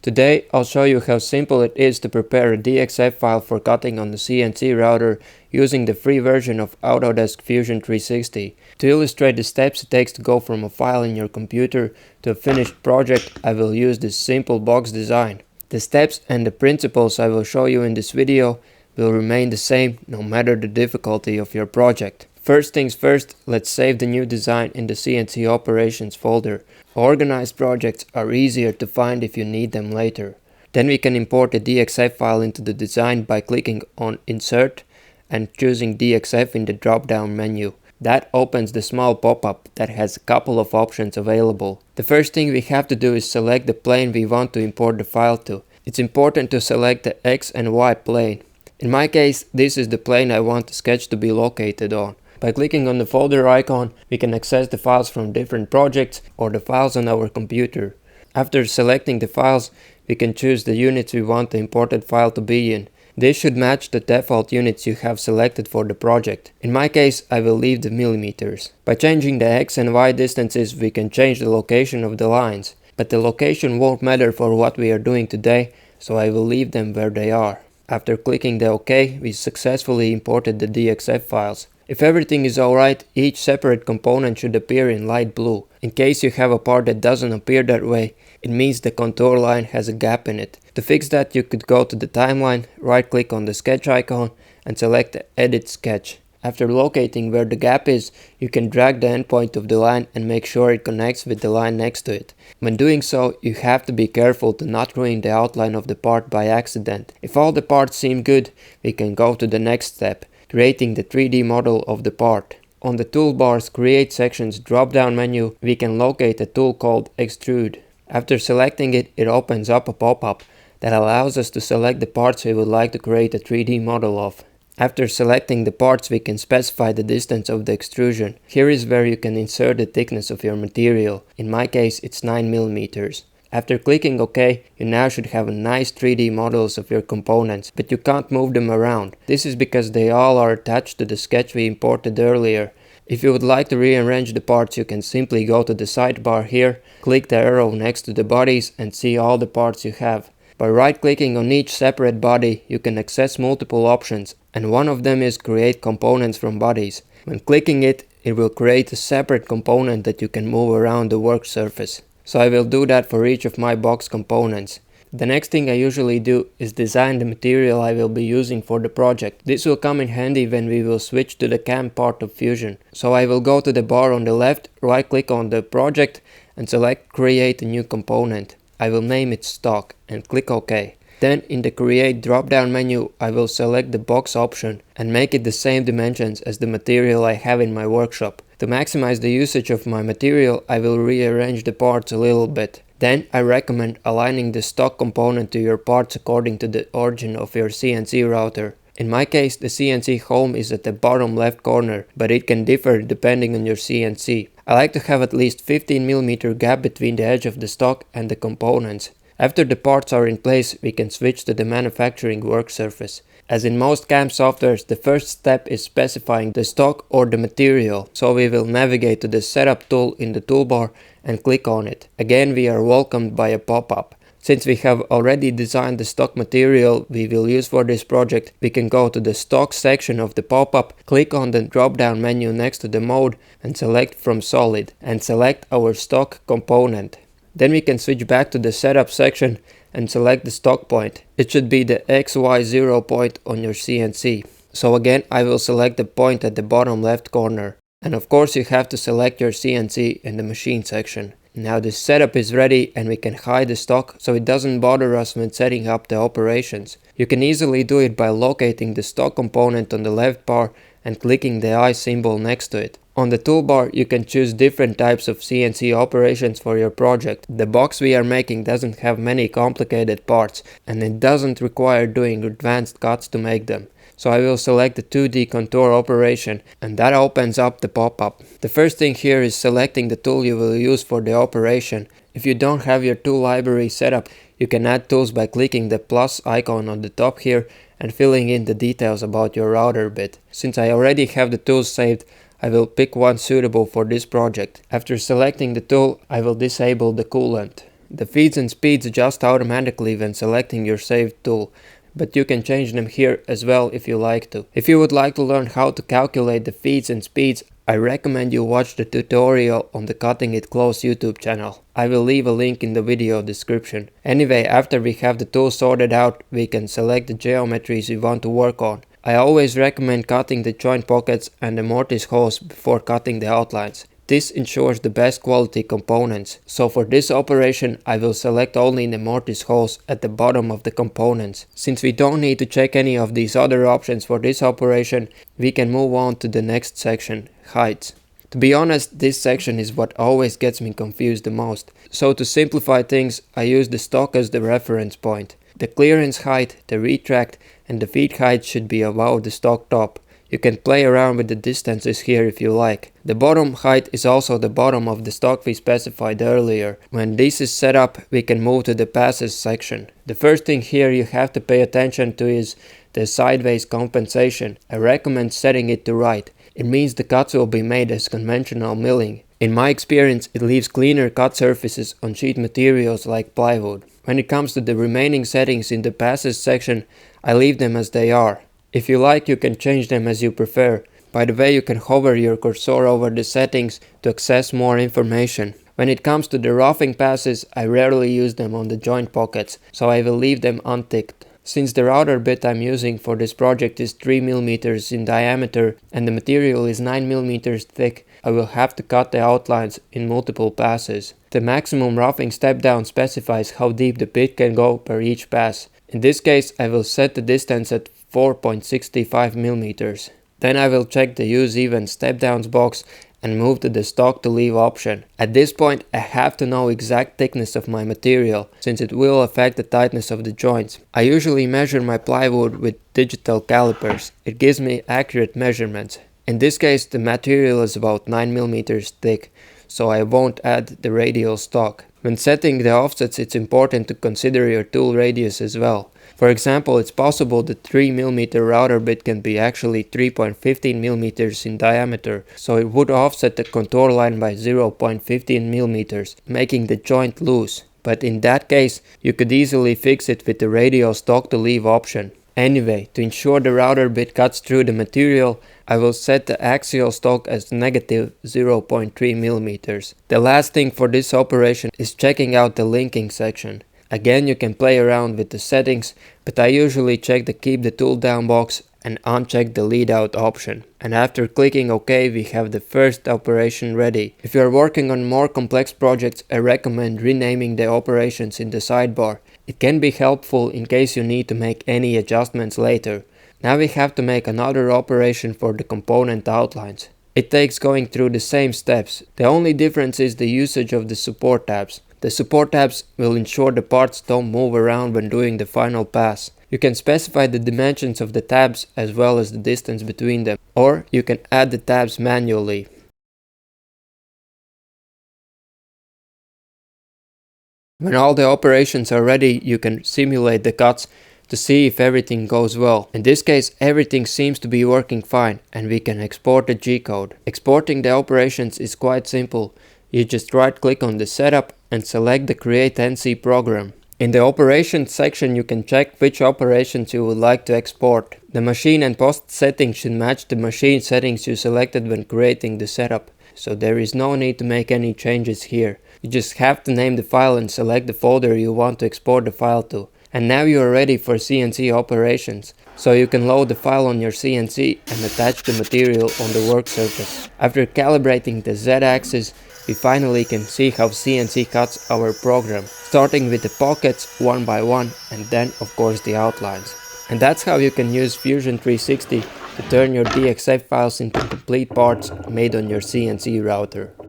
Today I'll show you how simple it is to prepare a DXF file for cutting on the CNC router using the free version of Autodesk Fusion360. To illustrate the steps it takes to go from a file in your computer to a finished project, I will use this simple box design. The steps and the principles I will show you in this video will remain the same no matter the difficulty of your project. First things first, let's save the new design in the CNC operations folder. Organized projects are easier to find if you need them later. Then we can import the DXF file into the design by clicking on Insert and choosing DXF in the drop-down menu. That opens the small pop-up that has a couple of options available. The first thing we have to do is select the plane we want to import the file to. It's important to select the X and Y plane. In my case, this is the plane I want the sketch to be located on. By clicking on the folder icon, we can access the files from different projects or the files on our computer. After selecting the files, we can choose the units we want the imported file to be in. This should match the default units you have selected for the project. In my case, I will leave the millimeters. By changing the X and Y distances, we can change the location of the lines. But the location won't matter for what we are doing today, so I will leave them where they are. After clicking the OK, we successfully imported the DXF files. If everything is alright, each separate component should appear in light blue. In case you have a part that doesn't appear that way, it means the contour line has a gap in it. To fix that, you could go to the timeline, right click on the sketch icon and select the Edit Sketch. After locating where the gap is, you can drag the endpoint of the line and make sure it connects with the line next to it. When doing so, you have to be careful to not ruin the outline of the part by accident. If all the parts seem good, we can go to the next step, creating the 3D model of the part. On the toolbar's Create Sections drop-down menu, we can locate a tool called Extrude. After selecting it, it opens up a pop-up that allows us to select the parts we would like to create a 3D model of. After selecting the parts, we can specify the distance of the extrusion. Here is where you can insert the thickness of your material. In my case, it's 9 mm. After clicking OK, you now should have a nice 3D models of your components, but you can't move them around. This is because they all are attached to the sketch we imported earlier. If you would like to rearrange the parts, you can simply go to the sidebar here, click the arrow next to the bodies and see all the parts you have. By right-clicking on each separate body, you can access multiple options, and one of them is Create Components from Bodies. When clicking it, it will create a separate component that you can move around the work surface. So I will do that for each of my box components. The next thing I usually do is design the material I will be using for the project. This will come in handy when we will switch to the CAM part of Fusion. So I will go to the bar on the left, right-click on the project and select Create a new component. I will name it Stock and click OK. Then in the Create drop-down menu, I will select the box option and make it the same dimensions as the material I have in my workshop. To maximize the usage of my material, I will rearrange the parts a little bit. Then I recommend aligning the stock component to your parts according to the origin of your CNC router. In my case, the CNC home is at the bottom left corner, but it can differ depending on your CNC. I like to have at least 15 mm gap between the edge of the stock and the components. After the parts are in place, we can switch to the manufacturing work surface. As in most CAM softwares, the first step is specifying the stock or the material, so we will navigate to the Setup tool in the toolbar and click on it. Again, we are welcomed by a pop-up. Since we have already designed the stock material we will use for this project, we can go to the Stock section of the pop-up, click on the drop-down menu next to the mode and select from Solid and select our stock component. Then we can switch back to the Setup section and select the stock point. It should be the XY0 point on your CNC. So again, I will select the point at the bottom left corner. And of course you have to select your CNC in the machine section. Now the setup is ready and we can hide the stock so it doesn't bother us when setting up the operations. You can easily do it by locating the stock component on the left bar and clicking the eye symbol next to it. On the toolbar, you can choose different types of CNC operations for your project. The box we are making doesn't have many complicated parts and it doesn't require doing advanced cuts to make them. So I will select the 2D contour operation and that opens up the pop-up. The first thing here is selecting the tool you will use for the operation. If you don't have your tool library set up, you can add tools by clicking the plus icon on the top here and filling in the details about your router bit. Since I already have the tools saved, I will pick one suitable for this project. After selecting the tool, I will disable the coolant. The feeds and speeds adjust automatically when selecting your saved tool, but you can change them here as well if you like to. If you would like to learn how to calculate the feeds and speeds, I recommend you watch the tutorial on the Cutting It Close YouTube channel. I will leave a link in the video description. Anyway, after we have the tool sorted out, we can select the geometries we want to work on. I always recommend cutting the joint pockets and the mortise holes before cutting the outlines. This ensures the best quality components. So for this operation, I will select only the mortise holes at the bottom of the components. Since we don't need to check any of these other options for this operation, we can move on to the next section, heights. To be honest, this section is what always gets me confused the most. So to simplify things, I use the stock as the reference point. The clearance height, the retract, and the feed height should be above the stock top. You can play around with the distances here if you like. The bottom height is also the bottom of the stock we specified earlier. When this is set up, we can move to the passes section. The first thing here you have to pay attention to is the sideways compensation. I recommend setting it to right. It means the cuts will be made as conventional milling. In my experience, it leaves cleaner cut surfaces on sheet materials like plywood. When it comes to the remaining settings in the passes section, I leave them as they are. If you like, you can change them as you prefer. By the way, you can hover your cursor over the settings to access more information. When it comes to the roughing passes, I rarely use them on the joint pockets, so I will leave them unticked. Since the router bit I'm using for this project is 3 mm in diameter and the material is 9 mm thick, I will have to cut the outlines in multiple passes. The maximum roughing step down specifies how deep the bit can go per each pass. In this case, I will set the distance at 4.65 mm. Then I will check the use even step downs box and move to the stock to leave option. At this point, I have to know exact thickness of my material, since it will affect the tightness of the joints. I usually measure my plywood with digital calipers. It gives me accurate measurements. In this case, the material is about 9 mm thick, so I won't add the radial stock. When setting the offsets, it's important to consider your tool radius as well. For example, it's possible the 3 mm router bit can be actually 3.15 mm in diameter, so it would offset the contour line by 0.15 mm, making the joint loose. But in that case, you could easily fix it with the radial stock to leave option. Anyway, to ensure the router bit cuts through the material, I will set the axial stock as negative 0.3 mm. The last thing for this operation is checking out the linking section. Again, you can play around with the settings, but I usually check the keep the tool down box and uncheck the lead out option. And after clicking OK, we have the first operation ready. If you are working on more complex projects, I recommend renaming the operations in the sidebar. It can be helpful in case you need to make any adjustments later. Now we have to make another operation for the component outlines. It takes going through the same steps. The only difference is the usage of the support tabs. The support tabs will ensure the parts don't move around when doing the final pass. You can specify the dimensions of the tabs as well as the distance between them, or you can add the tabs manually. When all the operations are ready, you can simulate the cuts to see if everything goes well. In this case, everything seems to be working fine and we can export the G-code. Exporting the operations is quite simple. You just right click on the setup and select the Create NC program. In the operations section, you can check which operations you would like to export. The machine and post settings should match the machine settings you selected when creating the setup, so there is no need to make any changes here. You just have to name the file and select the folder you want to export the file to. And now you are ready for CNC operations. So you can load the file on your CNC and attach the material on the work surface. After calibrating the Z-axis, we finally can see how CNC cuts our program, starting with the pockets one by one and then of course the outlines. And that's how you can use Fusion 360 to turn your DXF files into complete parts made on your CNC router.